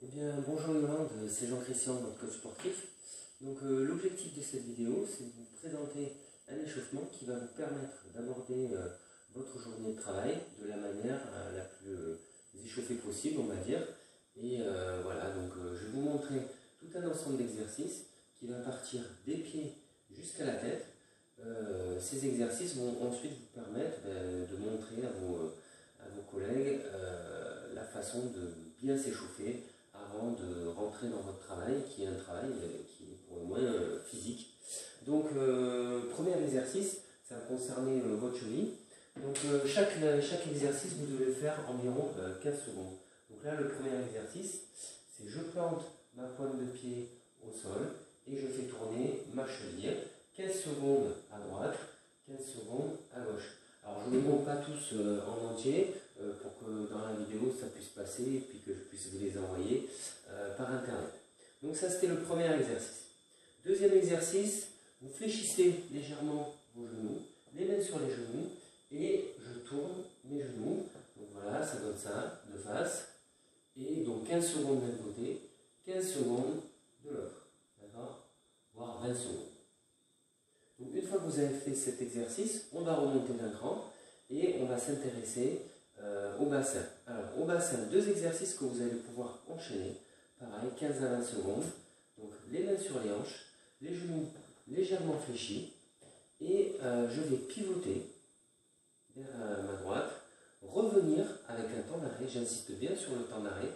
Eh bien, bonjour Yolande, c'est Jean-Christian, votre coach sportif. Donc l'objectif de cette vidéo, c'est de vous présenter un échauffement qui va vous permettre d'aborder votre journée de travail de la manière la plus échauffée possible, on va dire. Et voilà, donc je vais vous montrer tout un ensemble d'exercices qui va partir des pieds jusqu'à la tête. Ces exercices vont ensuite vous permettre de montrer à vos collègues la façon de bien s'échauffer avant de rentrer dans votre travail, qui est un travail qui est pour le moins physique. Donc, premier exercice, ça va concerner votre cheville. Donc, chaque exercice, vous devez faire environ 15 secondes. Donc là, le premier exercice, c'est je plante ma pointe de pied au sol et je fais tourner ma cheville. 15 secondes à droite, 15 secondes à gauche. Alors, je ne les montre pas tous en entier pour que dans la vidéo ça puisse passer et puis que je puisse vous les envoyer par internet. Donc ça, c'était le premier exercice. Deuxième exercice, vous fléchissez légèrement vos genoux, les mains sur les genoux et je tourne mes genoux. Donc voilà, ça donne ça de face. Et donc 15 secondes d'un côté, 15 secondes de l'autre. D'accord? Voire 20 secondes. Donc une fois que vous avez fait cet exercice, on va remonter d'un cran et on va s'intéresser au bassin. Alors au bassin, deux exercices que vous allez pouvoir enchaîner, pareil, 15 à 20 secondes. Donc les mains sur les hanches, les genoux légèrement fléchis et je vais pivoter vers ma droite, revenir avec un temps d'arrêt, j'insiste bien sur le temps d'arrêt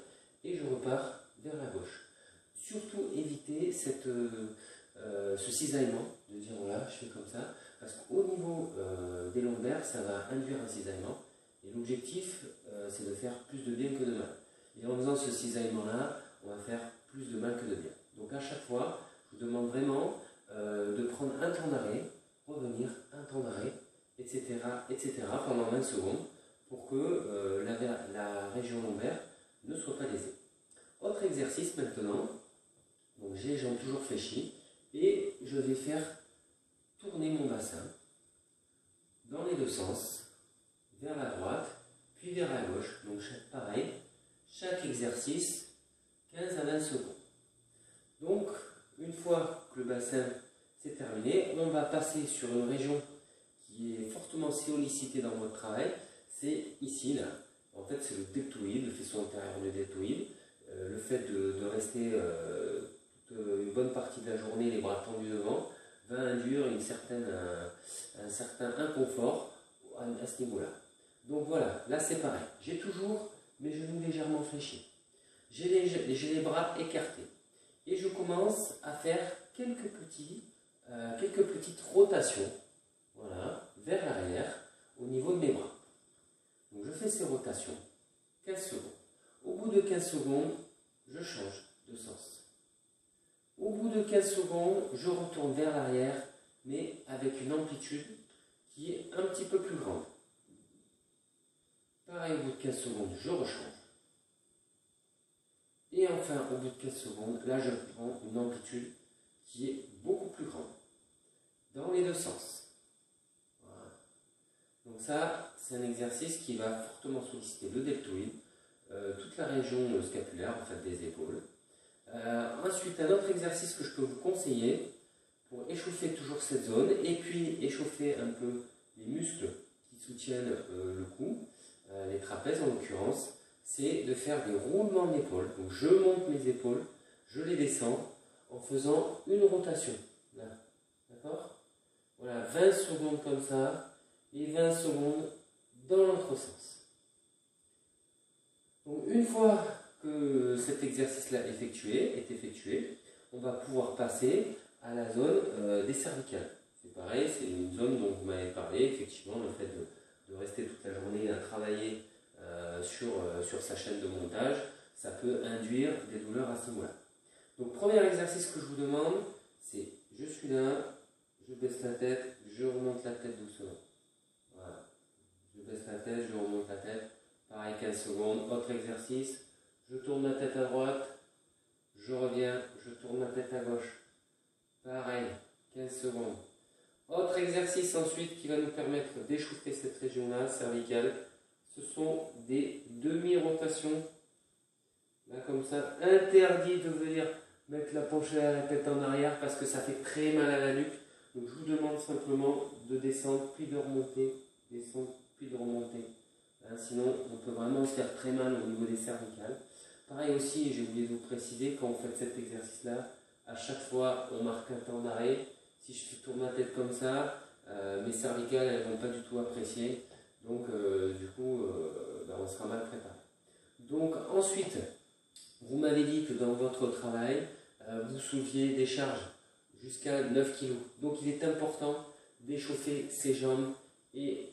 et je repars vers la gauche. Surtout éviter ce cisaillement, de dire voilà, je fais comme ça, parce qu'au niveau des lombaires, ça va induire un cisaillement, et l'objectif, c'est de faire plus de bien que de mal. Et en faisant ce cisaillement-là, on va faire plus de mal que de bien. Donc à chaque fois, je vous demande vraiment de prendre un temps d'arrêt, revenir, un temps d'arrêt, etc., pendant 20 secondes, pour que la région lombaire ne soit pas lésée. Autre exercice maintenant, donc j'ai les jambes toujours fléchies, et je vais faire tourner mon bassin dans les deux sens, vers la droite, puis vers la gauche. Donc pareil, chaque exercice, 15 à 20 secondes. Donc, une fois que le bassin c'est terminé, on va passer sur une région qui est fortement sollicitée dans votre travail. C'est ici, là. En fait, c'est le deltoïde, le faisceau antérieur du deltoïde. Le fait de rester une bonne partie de la journée les bras tendus devant va induire un certain inconfort à ce niveau-là. Donc voilà, là c'est pareil. J'ai toujours mes genoux légèrement fléchis. J'ai les bras écartés. Et je commence à faire quelques petites rotations, voilà, vers l'arrière au niveau de mes bras. Donc je fais ces rotations, 15 secondes. Au bout de 15 secondes, je change de sens. Au bout de 15 secondes, je retourne vers l'arrière, mais avec une amplitude qui est un petit peu plus grande. Pareil, au bout de 15 secondes, je rechange. Et enfin, au bout de 15 secondes, là, je prends une amplitude qui est beaucoup plus grande. Dans les deux sens. Voilà. Donc ça, c'est un exercice qui va fortement solliciter le deltoïde, toute la région scapulaire, en fait, des épaules. Ensuite, un autre exercice que je peux vous conseiller pour échauffer toujours cette zone et puis échauffer un peu les muscles qui soutiennent le cou, les trapèzes en l'occurrence, c'est de faire des roulements d'épaule. Donc je monte mes épaules, je les descends en faisant une rotation. Là, d'accord? Voilà, 20 secondes comme ça et 20 secondes dans l'autre sens. Donc une fois que cet exercice-là est effectué, on va pouvoir passer à la zone des cervicales. C'est pareil, c'est une zone dont vous m'avez parlé, effectivement, le fait de rester toute la journée à travailler sur sa chaîne de montage, ça peut induire des douleurs à ce moment-là. Donc premier exercice que je vous demande, c'est je suis là, je baisse la tête, je remonte la tête doucement. Voilà. Je baisse la tête, je remonte la tête. Pareil, 15 secondes. Autre exercice. Je tourne ma tête à droite. Je reviens. Je tourne ma tête à gauche. Pareil, 15 secondes. Autre exercice ensuite qui va nous permettre d'échauffer cette région-là, cervicale. Ce sont des demi-rotations. Là, Là comme ça, interdit de venir mettre la penchée à la tête en arrière parce que ça fait très mal à la nuque. Donc je vous demande simplement de descendre, puis de remonter, descendre, puis de remonter. Hein, sinon, on peut vraiment se faire très mal au niveau des cervicales. Pareil aussi, j'ai oublié de vous préciser, quand vous faites cet exercice-là, à chaque fois, on marque un temps d'arrêt. Si je tourne ma tête comme ça, mes cervicales, elles ne vont pas du tout apprécier. Donc, du coup, on sera mal préparé. Donc, ensuite, vous m'avez dit que dans votre travail, vous souleviez des charges jusqu'à 9 kg. Donc, il est important d'échauffer ses jambes et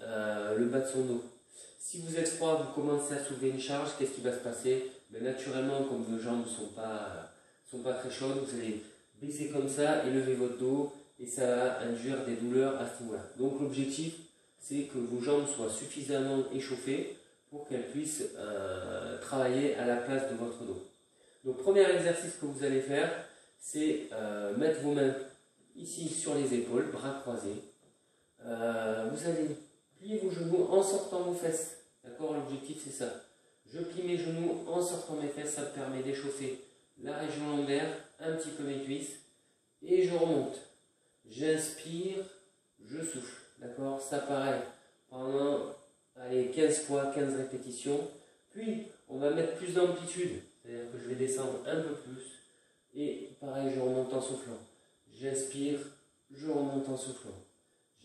le bas de son dos. Si vous êtes froid, vous commencez à soulever une charge, qu'est-ce qui va se passer? Naturellement, comme vos jambes ne sont pas très chaudes, vous allez baisser comme ça, élever votre dos et ça va induire des douleurs à ce niveau-là. Donc l'objectif, c'est que vos jambes soient suffisamment échauffées pour qu'elles puissent travailler à la place de votre dos. Donc premier exercice que vous allez faire, c'est mettre vos mains ici sur les épaules, bras croisés. Vous allez plier vos genoux en sortant vos fesses. D'accord? L'objectif c'est ça. Je plie mes genoux en sortant mes fesses, ça me permet d'échauffer la région lombaire, un petit peu mes cuisses, et je remonte. J'inspire, je souffle. D'accord? Ça pareil, pendant 15 fois, 15 répétitions. Puis, on va mettre plus d'amplitude, c'est-à-dire que je vais descendre un peu plus, et pareil, je remonte en soufflant. J'inspire, je remonte en soufflant.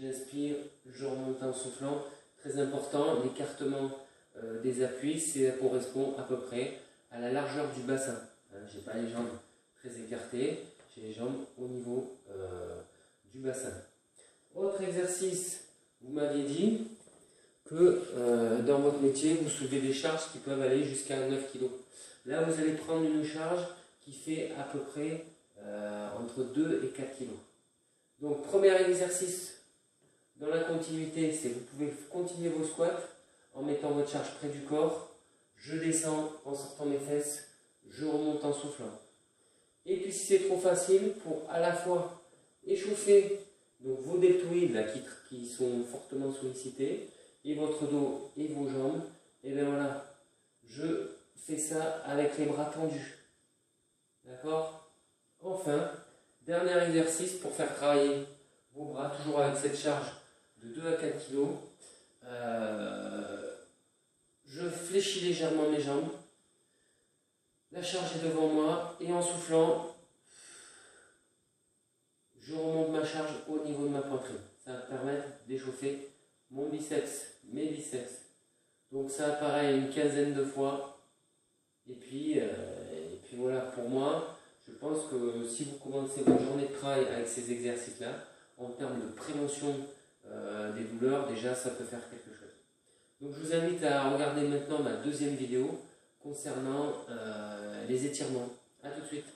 J'inspire, je remonte en soufflant. Très important, l'écartement des appuis, ça correspond à peu près à la largeur du bassin. Hein, je n'ai pas les jambes très écartées, j'ai les jambes au niveau du bassin. Autre exercice, vous m'aviez dit que dans votre métier, vous soulevez des charges qui peuvent aller jusqu'à 9 kg. Là, vous allez prendre une charge qui fait à peu près entre 2 et 4 kg. Donc, premier exercice dans la continuité, c'est vous pouvez continuer vos squats en mettant votre charge près du corps. Je descends en sortant mes fesses, je remonte en soufflant. Et puis si c'est trop facile, pour à la fois échauffer donc vos deltoïdes là, qui sont fortement sollicités, et votre dos et vos jambes, et bien voilà, je fais ça avec les bras tendus. D'accord? Enfin, dernier exercice pour faire travailler vos bras, toujours avec cette charge de 2 à 4 kg. Je fléchis légèrement mes jambes. La charge est devant moi et en soufflant, je remonte ma charge au niveau de ma poitrine. Ça va me permettre d'échauffer mon biceps, mes biceps. Donc ça apparaît une quinzaine de fois. Et puis voilà, pour moi, je pense que si vous commencez votre journée de travail avec ces exercices-là, en termes de prévention des douleurs, déjà ça peut faire quelque chose. Donc je vous invite à regarder maintenant ma deuxième vidéo concernant les étirements. A tout de suite.